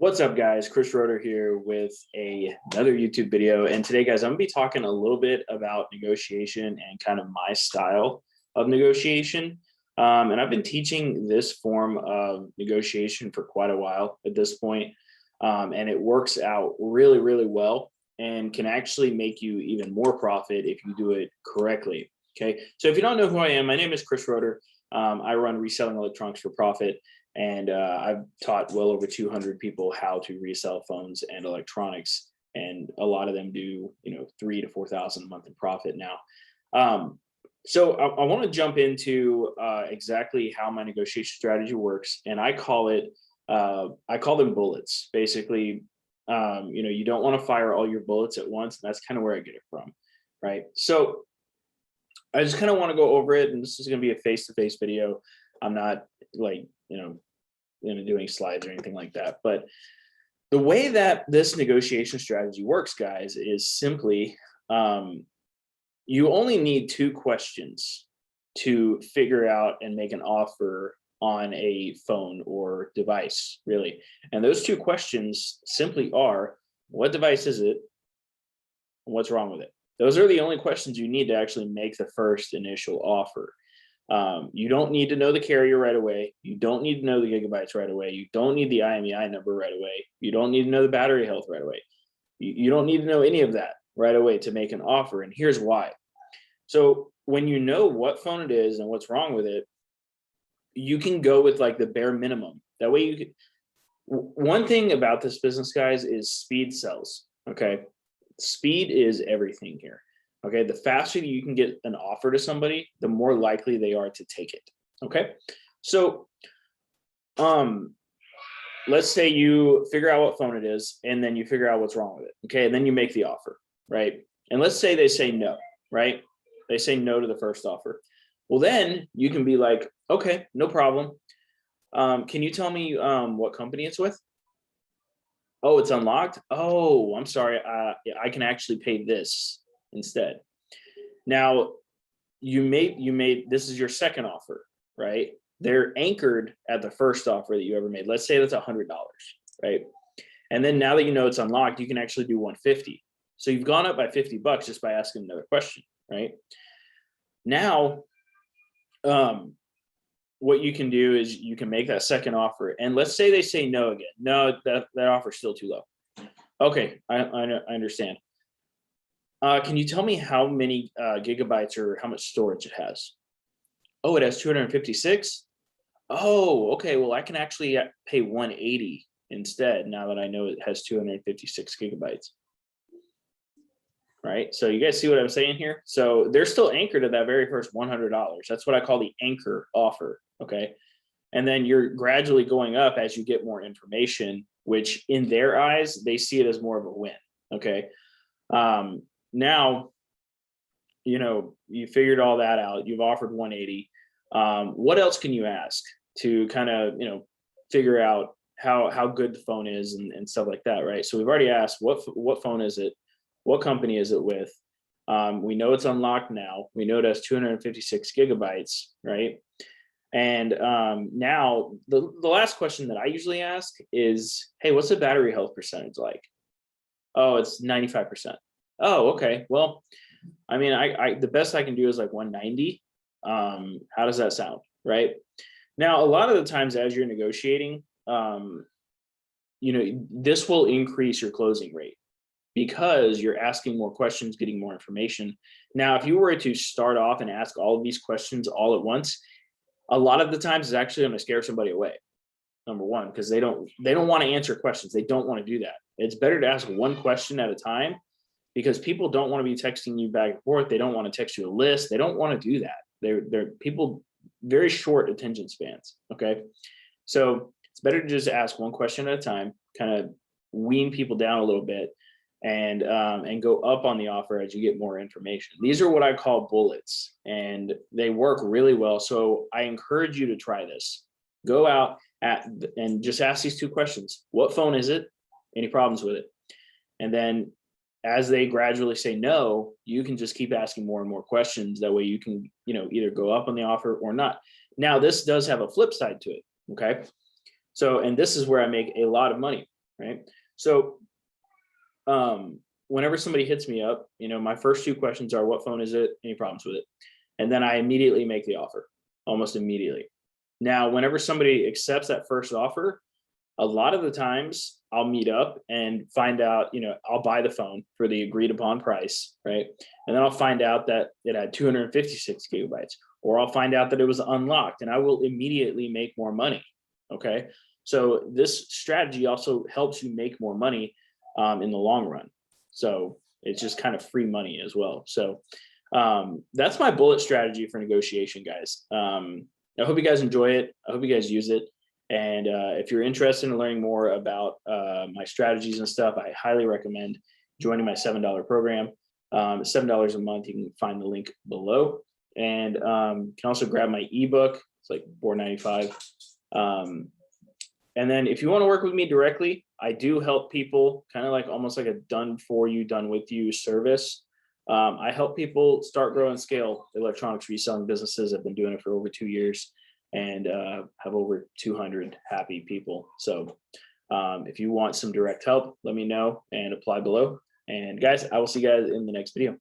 What's up, guys? Chris Roeder here with another YouTube video. And today, guys, I'm gonna be talking a little bit about negotiation and kind of my style of negotiation. And I've been teaching this form of negotiation for quite a while at this point. And it works out really, really well and can actually make you even more profit if you do it correctly. Okay. So if you don't know who I am, my name is Chris Roeder. I run Reselling Electronics for Profit. And I've taught well over 200 people how to resell phones and electronics, and a lot of them do, $3,000 to $4,000 a month in profit now. So I want to jump into exactly how my negotiation strategy works, and I call them bullets. Basically, you don't want to fire all your bullets at once, and that's kind of where I get it from, right? So I just kind of want to go over it, and this is going to be a face-to-face video. I'm not like, doing slides or anything like that. But the way that this negotiation strategy works, guys, is simply you only need two questions to figure out and make an offer on a phone or device, really. And those two questions simply are, what device is it? And what's wrong with it? Those are the only questions you need to actually make the first initial offer. You don't need to know the carrier right away. You don't need to know the gigabytes right away. You don't need the IMEI number right away. You don't need to know the battery health right away. You don't need to know any of that right away to make an offer. And here's why. So when you know what phone it is and what's wrong with it, you can go with like the bare minimum. That way you can. One thing about this business, guys, is speed sells. Okay. Speed is everything here. Okay, the faster you can get an offer to somebody, the more likely they are to take it. Okay, so let's say you figure out what phone it is, and then you figure out what's wrong with it. Okay, and then you make the offer, right? And let's say they say no, right? They say no to the first offer. Well, then you can be like, okay, no problem. Can you tell me what company it's with? Oh, it's unlocked. Oh, I'm sorry. I can actually pay this instead. Now, you made this is your second offer, right? They're anchored at the first offer that you ever made. Let's say that's $100, right? And then now that you know it's unlocked, you can actually do 150. So you've gone up by $50 just by asking another question, right? Now, what you can do is you can make that second offer, and let's say they say no again. No, that offer's still too low. Okay, I understand. Can you tell me how many gigabytes or how much storage it has? Oh, it has 256. Oh, okay. Well, I can actually pay 180 instead now that I know it has 256 gigabytes. Right. So you guys see what I'm saying here? So they're still anchored at that very first $100. That's what I call the anchor offer. Okay. And then you're gradually going up as you get more information, which in their eyes, they see it as more of a win. Okay. Now, you figured all that out. You've offered 180. What else can you ask to kind of, figure out how good the phone is and stuff like that, right? So we've already asked what phone is it? What company is it with? We know it's unlocked now. We know it has 256 gigabytes, right? And now the last question that I usually ask is, hey, what's the battery health percentage like? Oh, it's 95%. Oh, okay. Well, I mean, I the best I can do is like 190. How does that sound? Right. Now, a lot of the times as you're negotiating, this will increase your closing rate because you're asking more questions, getting more information. Now, if you were to start off and ask all of these questions all at once, a lot of the times it's actually going to scare somebody away. Number one, because they don't want to answer questions. They don't want to do that. It's better to ask one question at a time, because people don't want to be texting you back and forth. They don't want to text you a list. They don't want to do that. They're people, very short attention spans. Okay. So it's better to just ask one question at a time, kind of wean people down a little bit, and go up on the offer as you get more information. These are what I call bullets, and they work really well. So I encourage you to try this. Go out and just ask these two questions. What phone is it? Any problems with it? And then as they gradually say no, you can just keep asking more and more questions. That way you can, either go up on the offer or not. Now, this does have a flip side to it. Okay. So, and this is where I make a lot of money. right? So whenever somebody hits me up, my first two questions are, what phone is it? Any problems with it? And then I immediately make the offer, almost immediately. Now, whenever somebody accepts that first offer, a lot of the times I'll meet up and find out, I'll buy the phone for the agreed upon price, right? And then I'll find out that it had 256 gigabytes, or I'll find out that it was unlocked, and I will immediately make more money. Okay. So this strategy also helps you make more money in the long run. So it's just kind of free money as well. So that's my bullet strategy for negotiation, guys. I hope you guys enjoy it. I hope you guys use it. And if you're interested in learning more about my strategies and stuff, I highly recommend joining my $7 program. $7 a month. You can find the link below. And you can also grab my ebook. It's like $4.95. And then if you want to work with me directly, I do help people kind of like almost like a done for you, done with you service. I help people start, grow, and scale electronics reselling businesses. I've been doing it for over 2 years and have over 200 happy people. So if you want some direct help, let me know and apply below. And guys, I will see you guys in the next video.